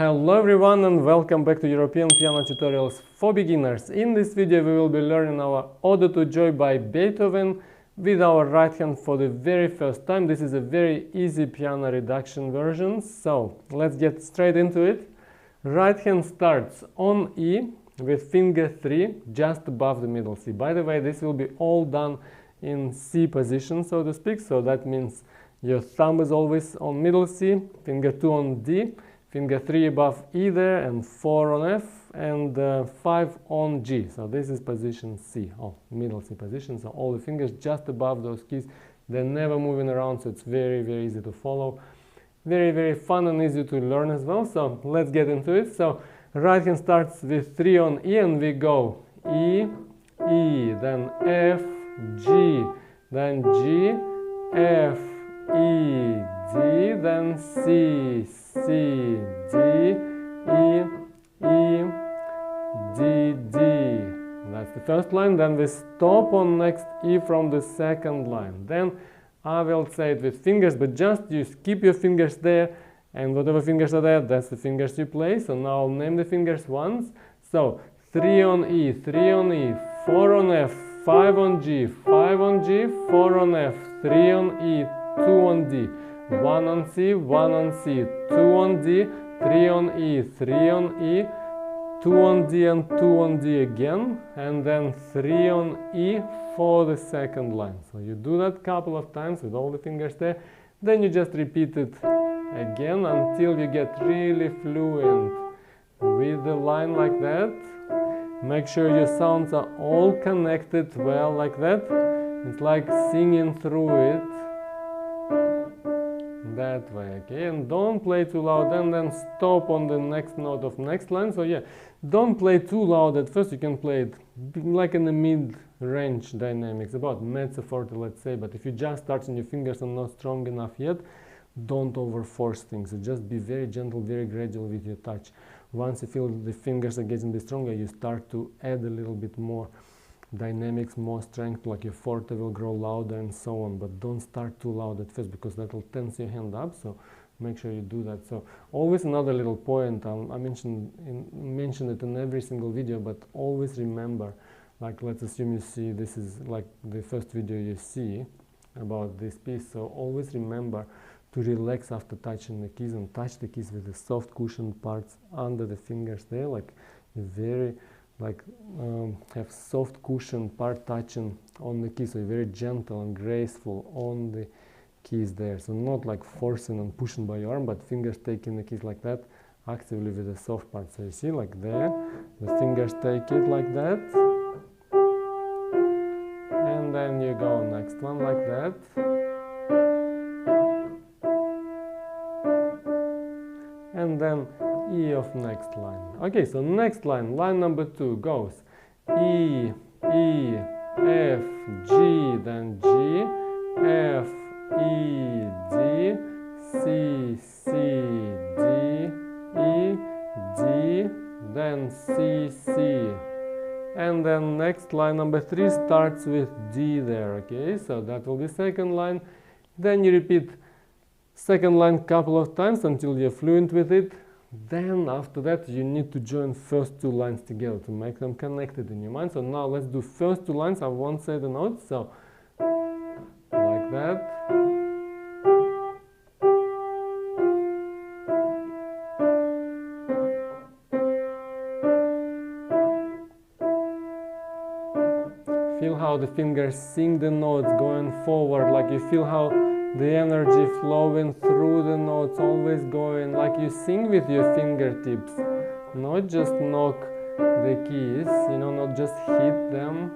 Hello everyone and welcome back to European Piano Tutorials for Beginners. In this video we will be learning our Ode to Joy by Beethoven with our right hand for the very first time. This is a very easy piano reduction version, so let's get straight into it. Right hand starts on E with finger 3 just above the middle C. By the way, this will be all done in C position, so to speak, so that means your thumb is always on middle C, finger 2 on D, finger 3 above E there, and 4 on F, and 5 on G. So this is position C, middle C position. So all the fingers just above those keys. They're never moving around, so it's very, very easy to follow. Very, very fun and easy to learn as well. So let's get into it. So right hand starts with 3 on E, and we go E, E, then F, G, then G, F, E, D, then C, C, D, E, E, D, D. That's the first line. Then we stop on next E from the second line. Then I will say it with fingers, but just you keep your fingers there, and whatever fingers are there, that's the fingers you play. So now I'll name the fingers once. So 3 on E, 3 on E, 4 on F, 5 on G, 5 on G, 4 on F, 3 on E, 2 on D, 1 on C, 1 on C, 2 on D, 3 on E, 3 on E, 2 on D and 2 on D again, and then 3 on E for the second line. So you do that a couple of times with all the fingers there, then you just repeat it again until you get really fluent with the line like that. Make sure your sounds are all connected well like that. It's like singing through it that way, okay? And don't play too loud, and then stop on the next note of next line. So yeah, don't play too loud at first. You can play it like in the mid-range dynamics, about mezzo forte, let's say. But if you just start and your fingers are not strong enough yet, don't overforce things. So just be very gentle, very gradual with your touch. Once you feel the fingers are getting a bit stronger, you start to add a little bit more dynamics, more strength, like your forte will grow louder and so on. But don't start too loud at first, because that will tense your hand up. So make sure you do that. So always another little point, I mentioned it in every single video, but always remember, like let's assume you see, this is like the first video you see about this piece. So always remember to relax after touching the keys, and touch the keys with the soft cushioned parts under the fingers there, like very have soft cushioned part touching on the keys, so you're very gentle and graceful on the keys there. So not like forcing and pushing by your arm, but fingers taking the keys like that actively with the soft part. So you see, like there, the fingers take it like that, and then you go next one like that. And then E of next line. Okay, so next line, line number 2 goes E, E, F, G, then G, F, E, D, C, C, D, E, D, then C, C. And then next line number 3 starts with D there, okay? So that will be second line. Then you repeat second line couple of times until you're fluent with it. Then after that you need to join first 2 lines together to make them connected in your mind. So now let's do first 2 lines. I won't say the notes, so like that. Feel how the fingers sing the notes going forward, like you feel how the energy flowing through the notes, always going, like you sing with your fingertips, not just knock the keys, you know, not just hit them,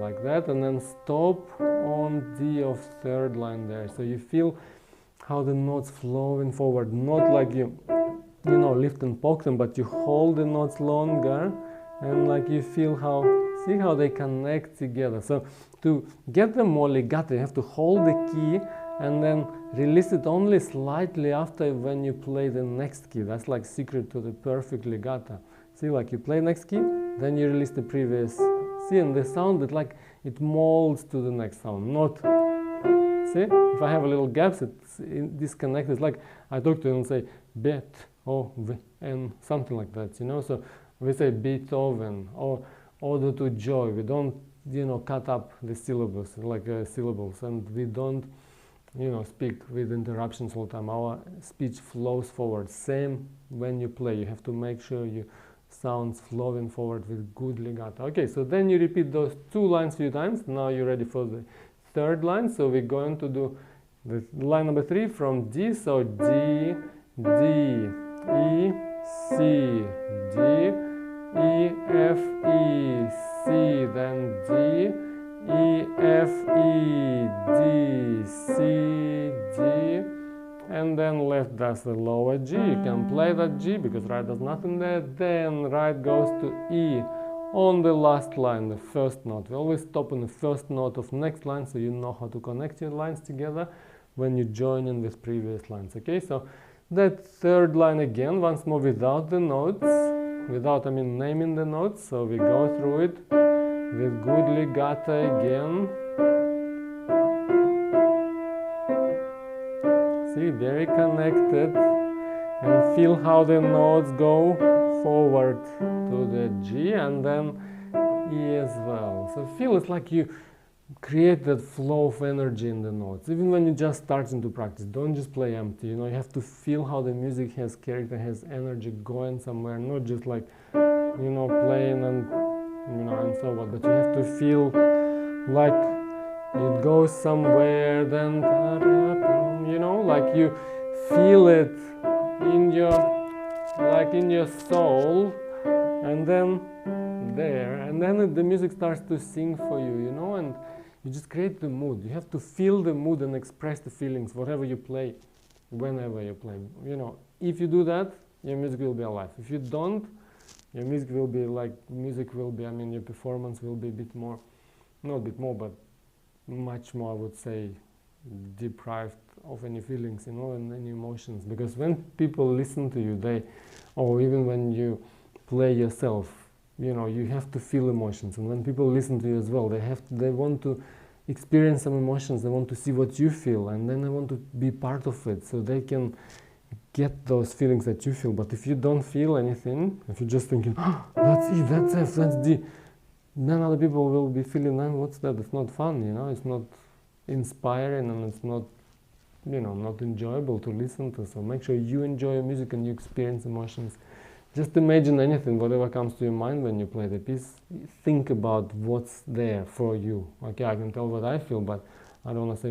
like that, and then stop on D of third line there. So you feel how the notes flowing forward, not like you know, lift and poke them, but you hold the notes longer, and like you feel how, see how they connect together. So to get them more legato, you have to hold the key and then release it only slightly after when you play the next key. That's like secret to the perfect legato. See, like you play next key, then you release the previous. See, and the sound, it molds to the next sound, not See, if I have a little gaps, it's disconnected. It's like I talk to you and say, and something like that, you know. So we say Beethoven or Ode to Joy. We don't, you know, cut up the syllables like syllables, and we don't, you know, speak with interruptions all the time. Our speech flows forward. Same when you play, you have to make sure you sounds flowing forward with good legato. Okay, so then you repeat those 2 lines few times. Now you're ready for the 3rd line. So we're going to do the line number 3 from D. So D, D, E, C, D, E, F, E, C, then D, E, F, E, D, C, D, and then left does the lower G. You can play that G because right does nothing there. Then right goes to E on the last line, the 1st note. We always stop on the 1st note of next line, so you know how to connect your lines together when you join in with previous lines. Okay, so that 3rd line again, once more without the notes, without, I mean, naming the notes. So we go through it with good legato again. See, very connected, and feel how the notes go forward to the G and then E as well. So feel it's like you create that flow of energy in the notes. Even when you're just starting to practice, don't just play empty, you know, you have to feel how the music has character, has energy going somewhere, not just like, you know, playing and, you know, and so on, but you have to feel like it goes somewhere, then, you know, like you feel it in your, like in your soul, and then there, and then the music starts to sing for you, you know, and you just create the mood. You have to feel the mood and express the feelings, whatever you play, whenever you play, you know. If you do that, your music will be alive. If you don't, your music will be like, I mean, your performance will be a bit more, not a bit more, but much more, I would say, deprived of any feelings, you know, and any emotions. Because when people listen to you, or even when you play yourself, you know, you have to feel emotions. And when people listen to you as well, they want to experience some emotions, they want to see what you feel, and then they want to be part of it, so they can get those feelings that you feel. But if you don't feel anything, if you're just thinking, oh, that's E, that's F, that's D, then other people will be feeling, what's that? It's not fun, you know, it's not inspiring, and it's not, you know, not enjoyable to listen to. So make sure you enjoy your music and you experience emotions. Just imagine anything, whatever comes to your mind when you play the piece. Think about what's there for you. Okay, I can tell what I feel, but I don't want to say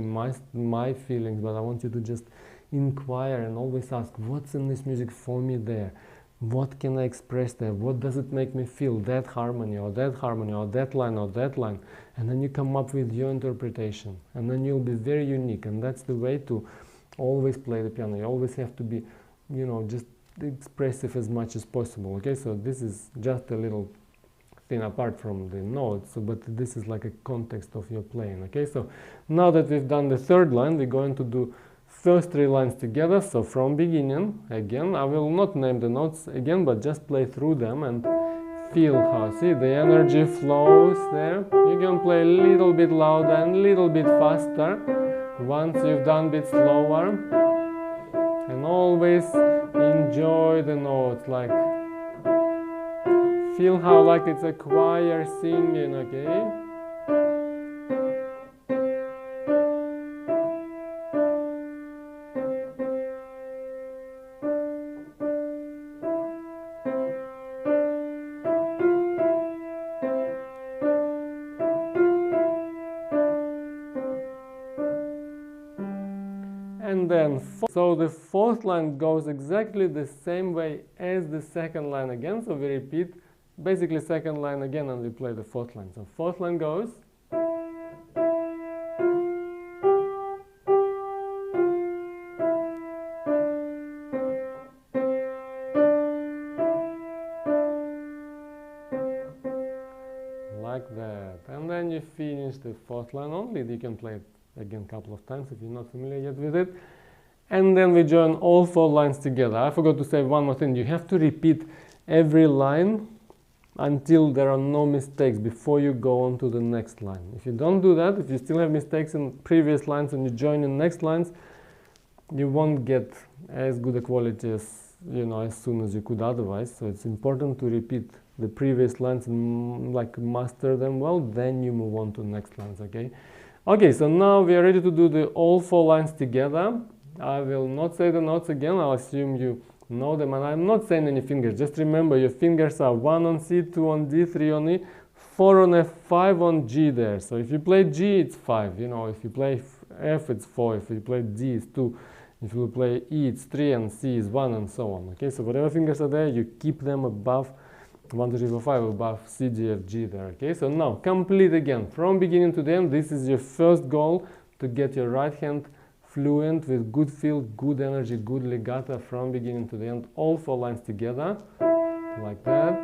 my feelings, but I want you to just inquire and always ask, what's in this music for me there? What can I express there? What does it make me feel? That harmony, or that harmony, or that line, or that line. And then you come up with your interpretation. And then you'll be very unique. And that's the way to always play the piano. You always have to be, you know, just expressive as much as possible. Okay, so this is just a little thing apart from the notes, but this is like a context of your playing. Okay, so now that we've done the 3rd line, we're going to do first 3 lines together. So from beginning, again, I will not name the notes again, but just play through them and feel how, see, the energy flows there. You can play a little bit louder and a little bit faster once you've done a bit slower, and always enjoy the notes, like feel how like it's a choir singing. Okay, and then so the 4th line goes exactly the same way as the 2nd line again. So we repeat basically 2nd line again and we play the 4th line. So 4th line goes, like that, and then you finish the 4th line only. You can play it again a couple of times if you're not familiar yet with it. And then we join all 4 lines together. I forgot to say one more thing. You have to repeat every line until there are no mistakes before you go on to the next line. If you don't do that, if you still have mistakes in previous lines and you join in next lines, you won't get as good a quality as, you know, as soon as you could otherwise. So it's important to repeat the previous lines and like master them well, then you move on to the next lines. Okay, so now we are ready to do the all 4 lines together. I will not say the notes again. I'll assume you know them, and I'm not saying any fingers. Just remember, your fingers are 1 on C, 2 on D, 3 on E, 4 on F, 5 on G there. So if you play G, it's 5. You know, if you play F, it's 4. If you play D, it's 2. If you play E, it's 3, and C is 1, and so on. Okay, so whatever fingers are there, you keep them above 1, 2, 3, 4, 5, above C, D, F, G there. Okay, so now complete again from beginning to the end. This is your first goal, to get your right hand fluent with good feel, good energy, good legato from beginning to the end. All 4 lines together, like that.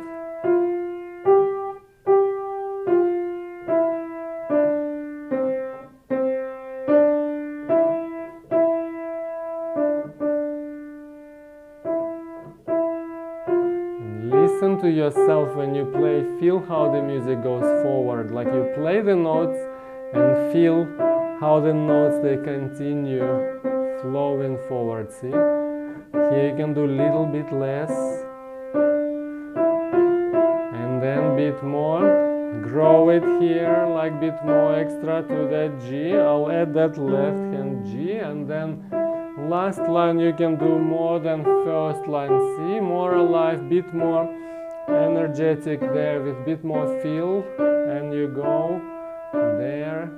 Listen to yourself when you play, feel how the music goes forward, like you play the notes and feel how the notes, they continue flowing forward. See, here you can do a little bit less and then bit more, grow it here, like bit more extra to that G. I'll add that left hand G, and then last line you can do more than first line. C, more alive, bit more energetic there with bit more feel, and you go there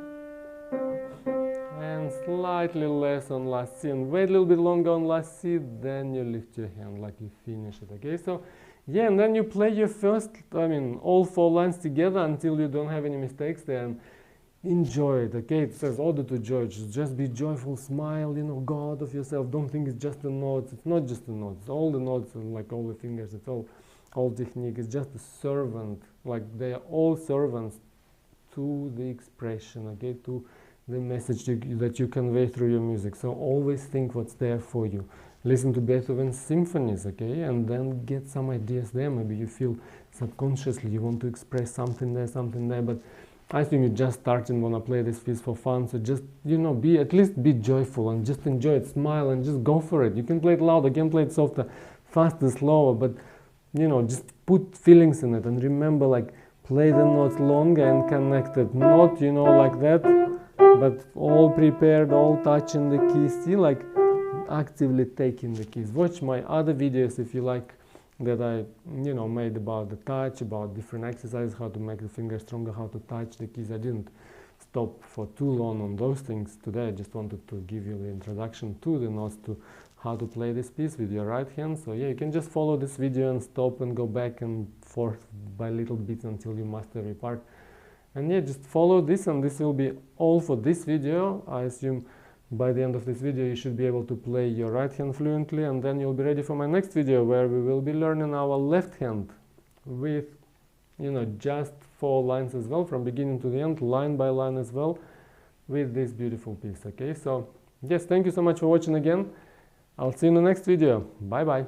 and slightly less on last C, and wait a little bit longer on last C, then you lift your hand like you finish it. Okay, so yeah, and then you play your first, all 4 lines together until you don't have any mistakes there, and enjoy it. Okay, it says order to joy, just be joyful, smile, you know, go out of yourself. Don't think it's just the notes. It's not just the notes, it's all the notes and like all the fingers. It's all technique. It's just a servant, like they are all servants to the expression, okay, to the message that you convey through your music. So always think what's there for you. Listen to Beethoven's symphonies, okay, and then get some ideas there. Maybe you feel subconsciously you want to express something there, but I assume you just starting, want to play this piece for fun, so just, you know, at least be joyful and just enjoy it, smile and just go for it. You can play it louder, you can play it softer, faster, slower, but, you know, just put feelings in it, and remember, like, play the notes longer and connected, not, you know, like that, but all prepared, all touching the keys. See, like, actively taking the keys. Watch my other videos if you like, that I, you know, made about the touch, about different exercises, how to make the fingers stronger, how to touch the keys. I didn't stop for too long on those things today. I just wanted to give you the introduction to the notes, to how to play this piece with your right hand. So yeah, you can just follow this video and stop and go back and forth by little bits until you master every part. And yeah, just follow this, and this will be all for this video. I assume by the end of this video you should be able to play your right hand fluently, and then you'll be ready for my next video, where we will be learning our left hand with, you know, just 4 lines as well, from beginning to the end, line by line as well, with this beautiful piece. Okay, so yes, thank you so much for watching again. I'll see you in the next video. Bye bye.